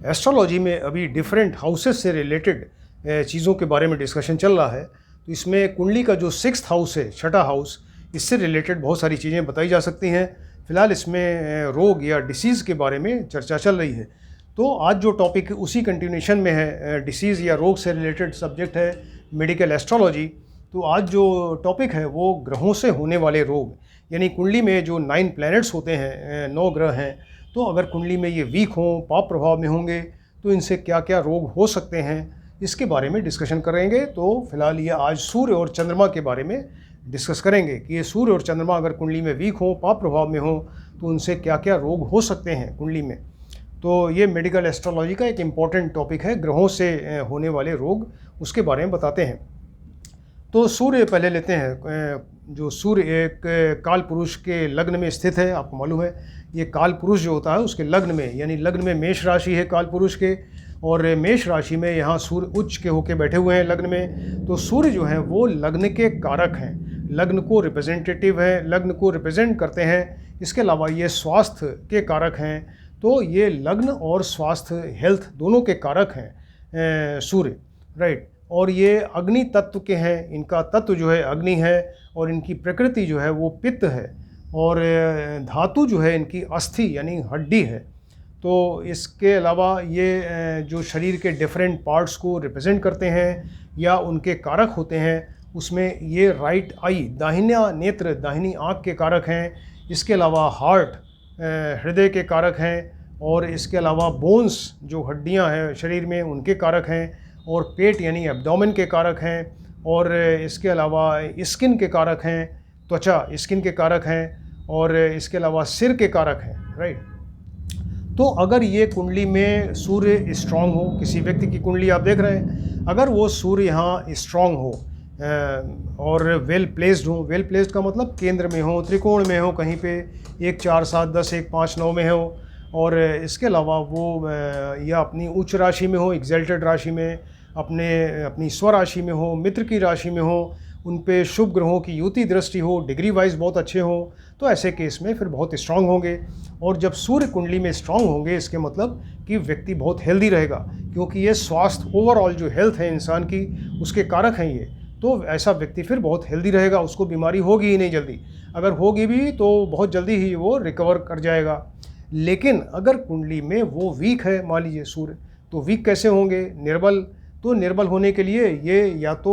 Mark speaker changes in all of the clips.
Speaker 1: Astrology में अभी different houses से रिलेटेड चीज़ों के बारे में डिस्कशन चल रहा है। तो इसमें कुंडली का जो 6th हाउस है, छठा हाउस, इससे रिलेटेड बहुत सारी चीज़ें बताई जा सकती हैं। फ़िलहाल इसमें रोग या डिसीज़ के बारे में चर्चा चल रही है। तो आज जो टॉपिक उसी कंटिन्यूशन में है, डिसीज़ या रोग से रिलेटेड सब्जेक्ट है मेडिकल एस्ट्रोलॉजी। तो आज जो टॉपिक है वो ग्रहों से होने वाले रोग, यानी कुंडली में जो 9 प्लैनेट्स होते हैं, 9 ग्रह हैं, तो अगर कुंडली में ये वीक हों, पाप प्रभाव में होंगे, तो इनसे क्या क्या रोग हो सकते हैं, इसके बारे में डिस्कशन करेंगे। तो फिलहाल ये आज सूर्य और चंद्रमा के बारे में डिस्कस करेंगे कि ये सूर्य और चंद्रमा अगर कुंडली में वीक हो, पाप प्रभाव में हो, तो उनसे क्या क्या रोग हो सकते हैं कुंडली में। तो ये मेडिकल एस्ट्रोलॉजी का एक इम्पॉर्टेंट टॉपिक है, ग्रहों से होने वाले रोग, उसके बारे में बताते हैं। तो सूर्य पहले लेते हैं। जो सूर्य एक काल पुरुष के लग्न में स्थित है, आपको मालूम है ये काल पुरुष जो होता है उसके लग्न में, यानी लग्न में मेष राशि है काल पुरुष के, और मेष राशि में यहाँ सूर्य उच्च के होके बैठे हुए हैं लग्न में। तो सूर्य जो है वो लग्न के कारक हैं, लग्न को रिप्रेजेंटेटिव है, लग्न को रिप्रेजेंट करते हैं। इसके अलावा ये स्वास्थ्य के कारक हैं। तो ये लग्न और स्वास्थ्य, हेल्थ, दोनों के कारक हैं सूर्य, राइट। और ये अग्नि तत्व के हैं, इनका तत्व जो है अग्नि है, और इनकी प्रकृति जो है वो पित्त है, और धातु जो है इनकी अस्थि यानी हड्डी है। तो इसके अलावा ये जो शरीर के डिफरेंट पार्ट्स को रिप्रेजेंट करते हैं या उनके कारक होते हैं, उसमें ये राइट आई, दाहिना नेत्र, दाहिनी आँख के कारक हैं। इसके अलावा हार्ट, हृदय के कारक हैं, और इसके अलावा बोन्स जो हड्डियां हैं शरीर में उनके कारक हैं, और पेट यानी एब्डोमेन के कारक हैं, और इसके अलावा स्किन के कारक हैं, त्वचा स्किन के कारक हैं, और इसके अलावा सिर के कारक हैं, राइट। तो अगर ये कुंडली में सूर्य स्ट्रांग हो, किसी व्यक्ति की कुंडली आप देख रहे हैं, अगर वो सूर्य यहाँ स्ट्रांग हो और वेल प्लेस्ड हो, वेल प्लेस्ड का मतलब केंद्र में हो, त्रिकोण में हो, कहीं पे 1 4 7 10 1 5 9 में हो, और इसके अलावा वो या अपनी उच्च राशि में हो, एग्जल्टेड राशि में, अपनी स्वराशि में हो, मित्र की राशि में हो, उन पे शुभ ग्रहों की युति दृष्टि हो, डिग्री वाइज बहुत अच्छे हो, तो ऐसे केस में फिर बहुत स्ट्रांग होंगे। और जब सूर्य कुंडली में स्ट्रांग होंगे, इसके मतलब कि व्यक्ति बहुत हेल्दी रहेगा, क्योंकि ये स्वास्थ्य, ओवरऑल जो हेल्थ है इंसान की, उसके कारक हैं ये। तो ऐसा व्यक्ति फिर बहुत हेल्दी रहेगा, उसको बीमारी होगी ही नहीं जल्दी, अगर होगी भी तो बहुत जल्दी ही वो रिकवर कर जाएगा। लेकिन अगर कुंडली में वो वीक है, मान लीजिए सूर्य, तो वीक कैसे होंगे, निर्बल। तो निर्बल होने के लिए ये या तो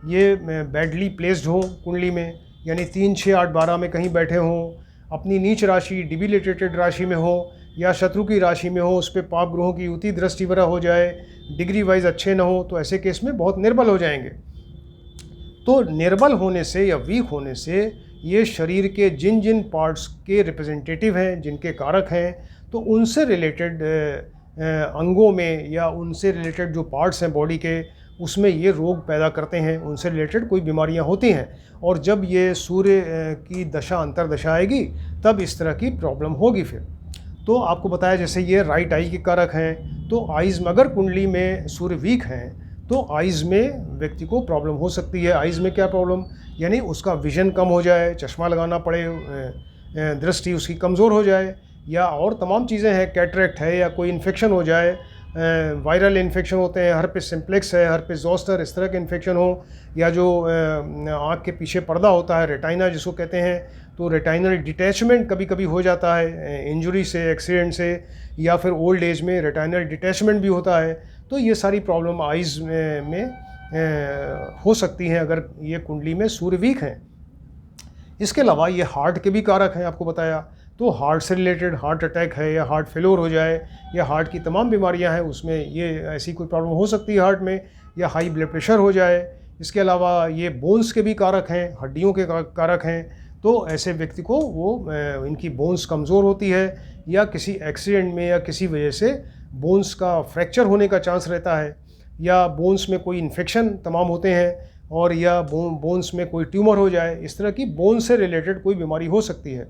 Speaker 1: ये बैडली प्लेस्ड हो कुंडली में, यानी 3 6 8 12 में कहीं बैठे हों, अपनी नीच राशि डिबिलिटेटेड राशि में हो, या शत्रु की राशि में हो, उस पर पाप ग्रहों की युति दृष्टि वगैरह हो जाए, डिग्री वाइज अच्छे ना हो, तो ऐसे केस में बहुत निर्बल हो जाएंगे। तो निर्बल होने से या वीक होने से ये शरीर के जिन जिन पार्ट्स के रिप्रेजेंटेटिव हैं, जिनके कारक हैं, तो उनसे रिलेटेड अंगों में या उनसे रिलेटेड जो पार्ट्स हैं बॉडी के, उसमें ये रोग पैदा करते हैं, उनसे रिलेटेड कोई बीमारियां होती हैं। और जब ये सूर्य की दशा अंतरदशा आएगी, तब इस तरह की प्रॉब्लम होगी फिर। तो आपको बताया जैसे ये राइट आई के कारक हैं, तो आइज़ में अगर कुंडली में सूर्य वीक हैं, तो आइज़ में व्यक्ति को प्रॉब्लम हो सकती है। आइज़ में क्या प्रॉब्लम, यानी उसका विजन कम हो जाए, चश्मा लगाना पड़े, दृष्टि उसकी कमज़ोर हो जाए, या और तमाम चीज़ें हैं, कैटरेक्ट है, या कोई इन्फेक्शन हो जाए, वायरल इन्फेक्शन होते हैं, हर्पिस सिम्प्लेक्स है, हर्पिस ज़ोस्टर, इस तरह के इन्फेक्शन हो, या जो आँख के पीछे पर्दा होता है, रेटाइना जिसको कहते हैं, तो रेटाइनल डिटैचमेंट कभी कभी हो जाता है इंजरी से, एक्सीडेंट से, या फिर ओल्ड एज में रेटाइनल डिटैचमेंट भी होता है। तो ये सारी प्रॉब्लम आइज़ में हो सकती हैं अगर ये कुंडली में सूर्य वीक हैं। इसके अलावा ये हार्ट के भी कारक हैं, आपको बताया। तो हार्ट से रिलेटेड, हार्ट अटैक है, या हार्ट फेलोर हो जाए, या हार्ट की तमाम बीमारियां हैं, उसमें ये ऐसी कोई प्रॉब्लम हो सकती है हार्ट में, या हाई ब्लड प्रेशर हो जाए। इसके अलावा ये बोन्स के भी कारक हैं, हड्डियों के कारक हैं। तो ऐसे व्यक्ति को वो इनकी बोन्स कमज़ोर होती है, या किसी एक्सीडेंट में या किसी वजह से बोन्स का फ्रैक्चर होने का चांस रहता है, या बोन्स में कोई इन्फेक्शन तमाम होते हैं, और या बोन्स में कोई ट्यूमर हो जाए, इस तरह की बोन्स से रिलेटेड कोई बीमारी हो सकती है।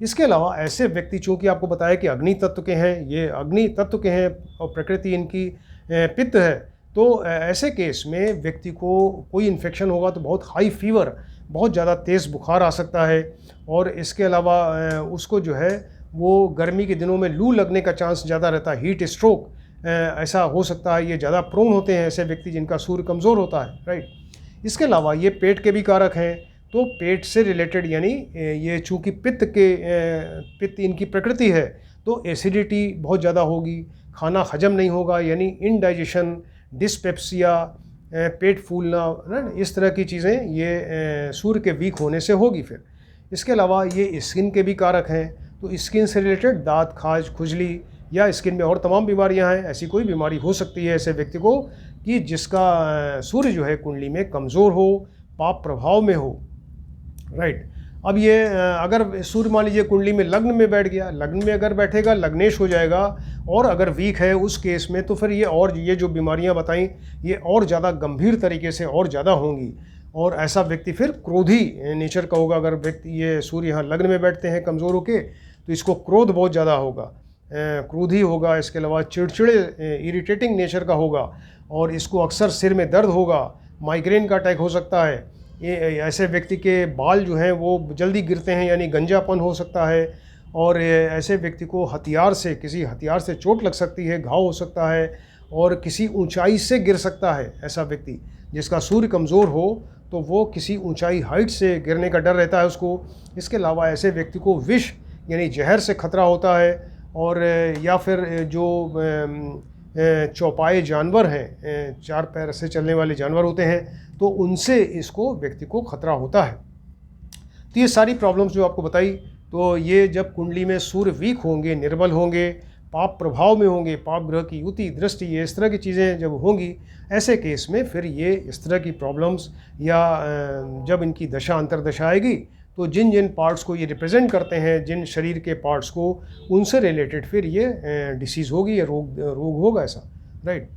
Speaker 1: इसके अलावा ऐसे व्यक्ति, चूँकि आपको बताया कि अग्नि तत्व के हैं, ये अग्नि तत्व के हैं और प्रकृति इनकी पित्त है, तो ऐसे केस में व्यक्ति को कोई इन्फेक्शन होगा तो बहुत हाई फीवर, बहुत ज़्यादा तेज़ बुखार आ सकता है, और इसके अलावा उसको जो है वो गर्मी के दिनों में लू लगने का चांस ज़्यादा रहता है, हीट स्ट्रोक ऐसा हो सकता है, ये ज़्यादा प्रोन होते हैं ऐसे व्यक्ति जिनका सूर्य कमज़ोर होता है, राइट। इसके अलावा ये पेट के भी कारक हैं, तो पेट से रिलेटेड यानी ये चूँकि पित्त इनकी प्रकृति है, तो एसिडिटी बहुत ज़्यादा होगी, खाना हजम नहीं होगा यानी इनडाइजेशन, डिस्पेप्सिया, पेट फूलना, इस तरह की चीज़ें ये सूर्य के वीक होने से होगी। फिर इसके अलावा ये स्किन के भी कारक हैं, तो स्किन से रिलेटेड दांत, खाज, खुजली या स्किन में और तमाम बीमारियां हैं। ऐसी कोई बीमारी हो सकती है ऐसे व्यक्ति को कि जिसका सूर्य जो है कुंडली में कमज़ोर हो, पाप प्रभाव में हो, राइट। अब ये अगर सूर्य मान लीजिए कुंडली में लग्न में बैठ गया, लग्न में अगर बैठेगा लग्नेश हो जाएगा, और अगर वीक है उस केस में तो फिर ये जो बीमारियां बताई ये और ज़्यादा गंभीर तरीके से और ज़्यादा होंगी, और ऐसा व्यक्ति फिर क्रोधी नेचर का होगा। अगर व्यक्ति ये सूर्य यहाँ लग्न में बैठते हैं कमज़ोर होके तो इसको क्रोध बहुत ज़्यादा होगा, क्रोधी होगा। इसके अलावा चिड़चिड़े, इरिटेटिंग नेचर का होगा, और इसको अक्सर सिर में दर्द होगा, माइग्रेन का अटैक हो सकता है। ये ऐसे व्यक्ति के बाल जो हैं वो जल्दी गिरते हैं यानी गंजापन हो सकता है, और ऐसे व्यक्ति को किसी हथियार से चोट लग सकती है, घाव हो सकता है, और किसी ऊंचाई से गिर सकता है। ऐसा व्यक्ति जिसका सूर्य कमज़ोर हो तो वो किसी ऊंचाई हाइट से गिरने का डर रहता है उसको। इसके अलावा ऐसे व्यक्ति को विष यानी जहर से खतरा होता है, और या फिर जो चौपाए जानवर हैं, चार पैर से चलने वाले जानवर होते हैं, तो उनसे इसको व्यक्ति को खतरा होता है। तो ये सारी प्रॉब्लम्स जो आपको बताई, तो ये जब कुंडली में सूर्य वीक होंगे, निर्बल होंगे, पाप प्रभाव में होंगे, पाप ग्रह की युति, दृष्टि, ये इस तरह की चीज़ें जब होंगी, ऐसे केस में फिर ये इस तरह की प्रॉब्लम्स, या जब इनकी दशा अंतरदशा आएगी तो जिन जिन पार्ट्स को ये रिप्रेजेंट करते हैं, जिन शरीर के पार्ट्स को, उनसे रिलेटेड फिर ये डिसीज़ होगी या रोग होगा ऐसा, राइट।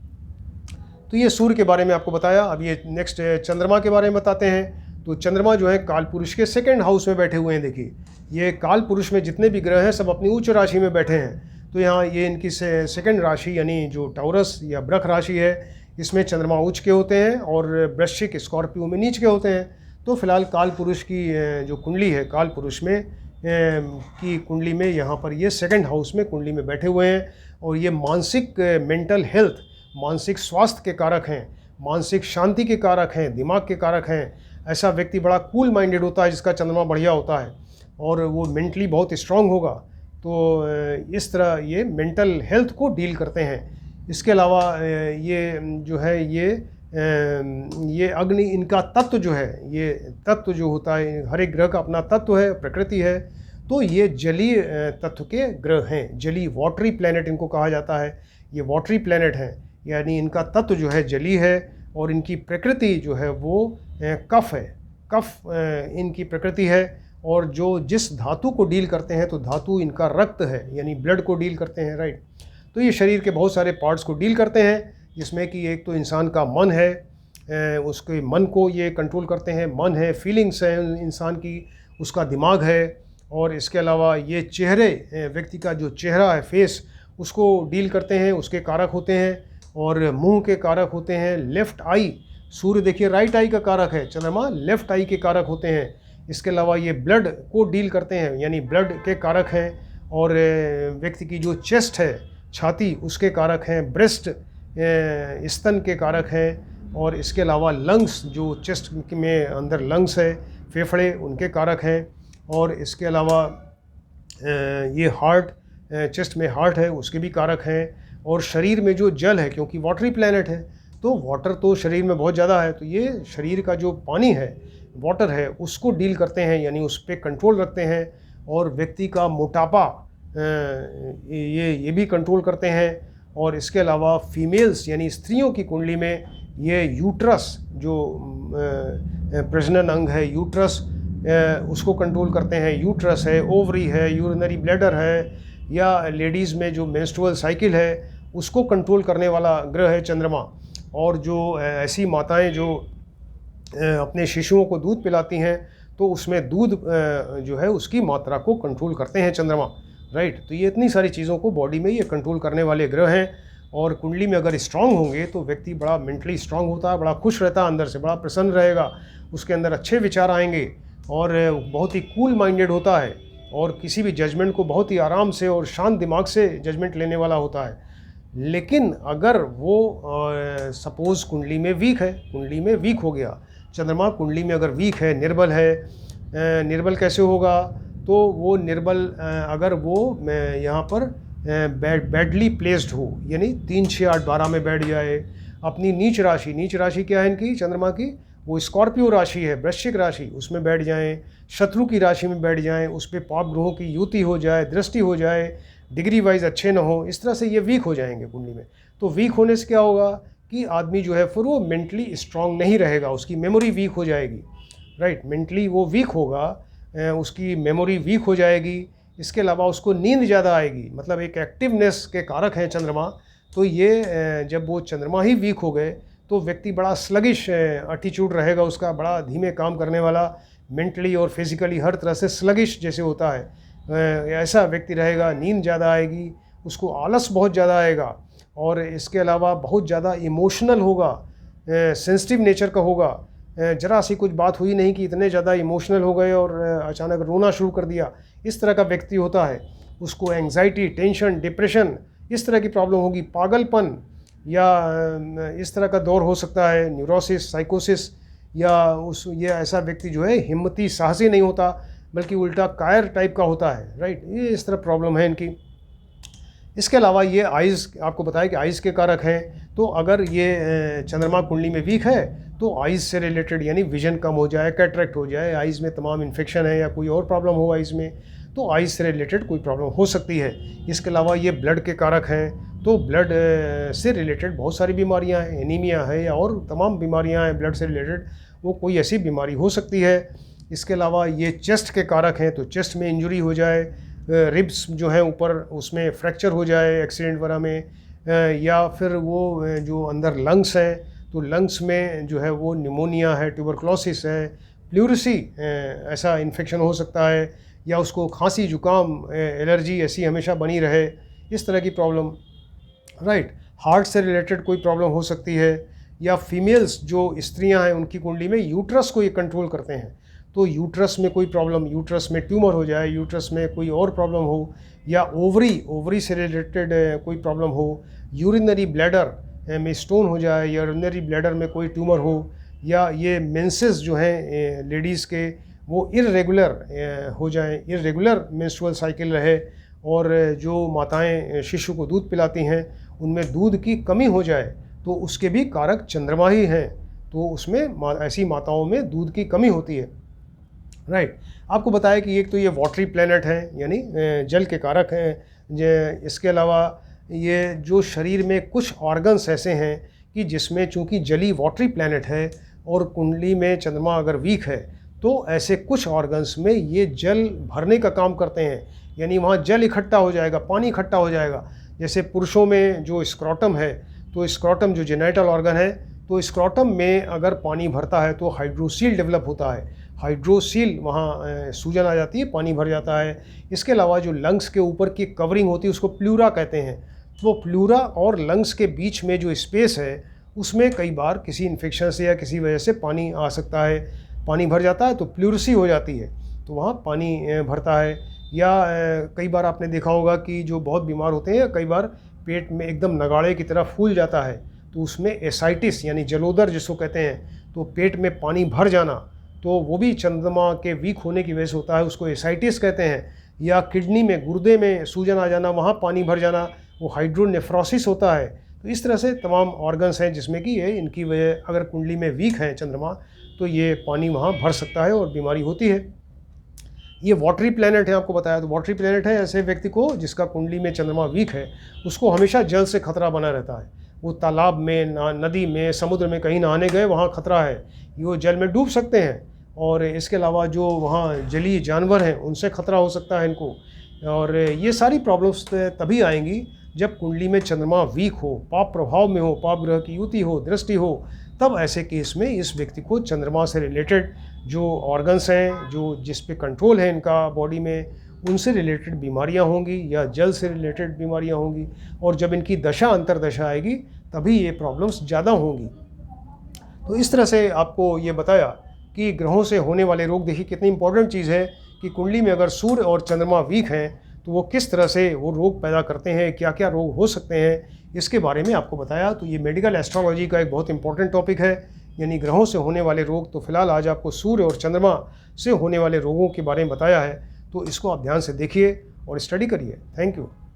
Speaker 1: तो ये सूर्य के बारे में आपको बताया। अब ये नेक्स्ट चंद्रमा के बारे में बताते हैं। तो चंद्रमा जो है काल पुरुष के सेकंड हाउस में बैठे हुए हैं। देखिए ये काल पुरुष में जितने भी ग्रह हैं सब अपनी उच्च राशि में बैठे हैं। तो यहाँ ये इनकी सेकंड राशि यानी जो टाउरस या वृष राशि है, इसमें चंद्रमा उच्च के होते हैं, और वृश्चिक, स्कॉर्पियो में नीच के होते हैं। तो फिलहाल काल पुरुष की जो कुंडली है, काल पुरुष में की कुंडली में यहाँ पर ये सेकंड हाउस में कुंडली में बैठे हुए हैं, और ये मानसिक मेंटल हेल्थ, मानसिक स्वास्थ्य के कारक हैं, मानसिक शांति के कारक हैं, दिमाग के कारक हैं। ऐसा व्यक्ति बड़ा कूल माइंडेड होता है जिसका चंद्रमा बढ़िया होता है, और वो मेंटली बहुत स्ट्रांग होगा। तो इस तरह ये मेंटल हेल्थ को डील करते हैं। इसके अलावा ये जो है ये अग्नि, इनका तत्व जो है, ये तत्व जो होता है, हर एक ग्रह का अपना तत्व है, प्रकृति है। तो ये जलीय तत्व के ग्रह हैं, जलीय, वाटरी प्लैनेट इनको कहा जाता है। ये वाटरी प्लैनेट हैं, यानी इनका तत्व जो है जलीय है, और इनकी प्रकृति जो है वो कफ है, कफ इनकी प्रकृति है। और जो जिस धातु को डील करते हैं, तो धातु इनका रक्त है यानी ब्लड को डील करते हैं, राइट। तो ये शरीर के बहुत सारे पार्ट्स को डील करते हैं, जिसमें कि एक तो इंसान का मन है, उसके मन को ये कंट्रोल करते हैं, मन है, फीलिंग्स है इंसान की, उसका दिमाग है, और इसके अलावा ये चेहरे, व्यक्ति का जो चेहरा है, फेस, उसको डील करते हैं, उसके कारक होते हैं, और मुंह के कारक होते हैं। लेफ़्ट आई, सूर्य देखिए राइट आई का कारक है, चंद्रमा लेफ़्ट आई के कारक होते हैं। इसके अलावा ये ब्लड को डील करते हैं यानी ब्लड के कारक हैं, और व्यक्ति की जो चेस्ट है, छाती, उसके कारक हैं। ब्रेस्ट, स्तन के कारक हैं, और इसके अलावा लंग्स, जो चेस्ट में अंदर लंग्स है, फेफड़े, उनके कारक हैं। और इसके अलावा ये हार्ट, चेस्ट में हार्ट है, उसके भी कारक हैं। और शरीर में जो जल है, क्योंकि वाटरी प्लैनेट है, तो वाटर तो शरीर में बहुत ज़्यादा है, तो ये शरीर का जो पानी है, वाटर है, उसको डील करते हैं यानी उस पर कंट्रोल रखते हैं। और व्यक्ति का मोटापा ये भी कंट्रोल करते हैं। और इसके अलावा फीमेल्स यानी स्त्रियों की कुंडली में ये यूट्रस, जो प्रजनन अंग है, यूट्रस, उसको कंट्रोल करते हैं। यूट्रस है, ओवरी है, यूरिनरी ब्लैडर है, या लेडीज़ में जो मेंस्ट्रुअल साइकिल है, उसको कंट्रोल करने वाला ग्रह है चंद्रमा। और जो ऐसी माताएं जो अपने शिशुओं को दूध पिलाती हैं, तो उसमें दूध जो है उसकी मात्रा को कंट्रोल करते हैं चंद्रमा, राइट। तो ये इतनी सारी चीज़ों को बॉडी में ये कंट्रोल करने वाले ग्रह हैं। और कुंडली में अगर स्ट्रांग होंगे तो व्यक्ति बड़ा मेंटली स्ट्रांग होता है, बड़ा खुश रहता है, अंदर से बड़ा प्रसन्न रहेगा, उसके अंदर अच्छे विचार आएंगे, और बहुत ही कूल माइंडेड होता है। और किसी भी जजमेंट को बहुत ही आराम से और शांत दिमाग से जजमेंट लेने वाला होता है। लेकिन अगर वो सपोज़ कुंडली में वीक है, कुंडली में वीक हो गया, चंद्रमा कुंडली में अगर वीक है, निर्बल है, निर्बल कैसे होगा? तो वो निर्बल अगर वो यहाँ पर बैडली प्लेस्ड हो, यानी 3, 6, 8, 12 में बैठ जाए, अपनी नीच राशि क्या है इनकी चंद्रमा की? वो स्कॉर्पियो राशि है, वृश्चिक राशि, उसमें बैठ जाएं, शत्रु की राशि में बैठ जाएं, उस पर पाप ग्रहों की युति हो जाए, दृष्टि हो जाए, डिग्री वाइज अच्छे ना हो, इस तरह से ये वीक हो जाएंगे कुंडली में। तो वीक होने से क्या होगा कि आदमी जो है फिर वो मेंटली स्ट्रांग नहीं रहेगा, उसकी मेमोरी वीक हो जाएगी, राइट। मेंटली वो वीक होगा, उसकी मेमोरी वीक हो जाएगी। इसके अलावा उसको नींद ज़्यादा आएगी, मतलब एक एक्टिवनेस के कारक हैं चंद्रमा। तो ये जब वो चंद्रमा ही वीक हो गए तो व्यक्ति बड़ा स्लगिश एटीट्यूड रहेगा उसका, बड़ा धीमे काम करने वाला, मेंटली और फिज़िकली हर तरह से स्लगिश जैसे होता है ऐसा व्यक्ति रहेगा। नींद ज़्यादा आएगी, उसको आलस बहुत ज़्यादा आएगा, और इसके अलावा बहुत ज़्यादा इमोशनल होगा, सेंसिटिव नेचर का होगा। ज़रा सी कुछ बात हुई नहीं कि इतने ज़्यादा इमोशनल हो गए और अचानक रोना शुरू कर दिया, इस तरह का व्यक्ति होता है। उसको एंग्जाइटी, टेंशन, डिप्रेशन, इस तरह की प्रॉब्लम होगी, पागलपन या इस तरह का दौर हो सकता है, न्यूरोसिस, साइकोसिस, या ये ऐसा व्यक्ति जो है हिम्मती, साहसी नहीं होता, बल्कि उल्टा कायर टाइप का होता है, राइट। ये इस तरह प्रॉब्लम है इनकी। इसके अलावा ये आइज़, आपको बताया कि आइज़ के कारक हैं, तो अगर ये चंद्रमा कुंडली में वीक है तो आइज़ से रिलेटेड, यानी विजन कम हो जाए, कैटरेक्ट हो जाए, आइज़ में तमाम इन्फेक्शन है या कोई और प्रॉब्लम हो आइज़ में, तो आइज़ से रिलेटेड कोई प्रॉब्लम हो सकती है। इसके अलावा ये ब्लड के कारक हैं, तो ब्लड से रिलेटेड बहुत सारी बीमारियां हैं, एनीमिया है या और तमाम बीमारियां हैं ब्लड से रिलेटेड, वो कोई ऐसी बीमारी हो सकती है। इसके अलावा ये चेस्ट के कारक हैं, तो चेस्ट में इंजरी हो जाए, रिब्स जो है ऊपर उसमें फ्रैक्चर हो जाए एक्सीडेंट वगैरह में, या फिर वो जो अंदर लंग्स हैं, तो लंग्स में जो है वो निमोनिया है, ट्यूबरक्लोसिस है, प्लूरिसी ऐसा इन्फेक्शन हो सकता है, या उसको खांसी, जुकाम, एलर्जी ऐसी हमेशा बनी रहे, इस तरह की प्रॉब्लम, राइट। हार्ट से रिलेटेड कोई प्रॉब्लम हो सकती है, या फीमेल्स जो स्त्रियां हैं उनकी कुंडली में यूट्रस को ये कंट्रोल करते हैं, तो यूट्रस में कोई प्रॉब्लम, यूट्रस में ट्यूमर हो जाए, यूट्रस में कोई और प्रॉब्लम हो, या ओवरी से रिलेटेड कोई प्रॉब्लम हो, यूरिनरी ब्लैडर में स्टोन हो जाए, या यूरिनरी ब्लैडर में कोई ट्यूमर हो, या ये मेंसेस जो हैं लेडीज़ के वो इर्रेगुलर हो जाएं, इर्रेगुलर मेंस्ट्रुअल साइकिल रहे, और जो माताएं शिशु को दूध पिलाती हैं उनमें दूध की कमी हो जाए, तो उसके भी कारक चंद्रमा ही हैं, तो उसमें ऐसी माताओं में दूध की कमी होती है, राइट। आपको बताया कि एक तो ये वाटरी प्लैनेट है, यानी जल के कारक हैं। इसके अलावा ये जो शरीर में कुछ ऑर्गन्स ऐसे हैं कि जिसमें चूँकि जली वाटरी प्लैनेट है और कुंडली में चंद्रमा अगर वीक है, तो ऐसे कुछ ऑर्गन्स में ये जल भरने का काम करते हैं, यानी वहाँ जल इकट्ठा हो जाएगा, पानी इकट्ठा हो जाएगा। जैसे पुरुषों में जो स्क्रॉटम है, तो स्क्रॉटम जो जेनिटल ऑर्गन है, तो स्क्रॉटम में अगर पानी भरता है तो हाइड्रोसील डेवलप होता है, हाइड्रोसील वहाँ सूजन आ जाती है, पानी भर जाता है। इसके अलावा जो लंग्स के ऊपर की कवरिंग होती है उसको प्लूरा कहते हैं, तो प्लूरा और लंग्स के बीच में जो स्पेस है उसमें कई बार किसी इन्फेक्शन से या किसी वजह से पानी आ सकता है, पानी भर जाता है, तो प्लूरसी हो जाती है, तो वहाँ पानी भरता है। या कई बार आपने देखा होगा कि जो बहुत बीमार होते हैं, कई बार पेट में एकदम नगाड़े की तरह फूल जाता है, तो उसमें एसाइटिस यानी जलोदर जिसको कहते हैं, तो पेट में पानी भर जाना, तो वो भी चंद्रमा के वीक होने की वजह से होता है, उसको एसाइटिस कहते हैं। या किडनी में, गुर्दे में सूजन आ जाना, वहाँ पानी भर जाना, वो हाइड्रोनेफ्रोसिस होता है। तो इस तरह से तमाम ऑर्गन्स हैं जिसमें कि ये इनकी वजह अगर कुंडली में वीक है चंद्रमा, तो ये पानी वहाँ भर सकता है और बीमारी होती है। ये वाटरी प्लैनेट है, आपको बताया, तो वाटरी प्लैनेट है ऐसे व्यक्ति को जिसका कुंडली में चंद्रमा वीक है, उसको हमेशा जल से खतरा बना रहता है। वो तालाब में, नदी में, समुद्र में कहीं नहाने गए, वहाँ खतरा है, वो जल में डूब सकते हैं। और इसके अलावा जो वहाँ जलीय जानवर हैं उनसे खतरा हो सकता है इनको। और ये सारी प्रॉब्लम्स तभी आएंगी जब कुंडली में चंद्रमा वीक हो, पाप प्रभाव में हो, पाप ग्रह की युति हो, दृष्टि हो, तब ऐसे केस में इस व्यक्ति को चंद्रमा से रिलेटेड जो ऑर्गन्स हैं, जो जिस पे कंट्रोल है इनका बॉडी में, उनसे रिलेटेड बीमारियां होंगी या जल से रिलेटेड बीमारियां होंगी। और जब इनकी दशा अंतर्दशा आएगी तभी ये प्रॉब्लम्स ज़्यादा होंगी। तो इस तरह से आपको ये बताया कि ग्रहों से होने वाले रोग, देखिए कितनी इंपॉर्टेंट चीज़ है कि कुंडली में अगर सूर्य और चंद्रमा वीक हैं तो वो किस तरह से वो रोग पैदा करते हैं, क्या क्या रोग हो सकते हैं, इसके बारे में आपको बताया। तो ये मेडिकल एस्ट्रोलॉजी का एक बहुत इंपॉर्टेंट टॉपिक है, यानी ग्रहों से होने वाले रोग। तो फिलहाल आज आपको सूर्य और चंद्रमा से होने वाले रोगों के बारे में बताया है, तो इसको आप ध्यान से देखिए और स्टडी करिए। Thank you.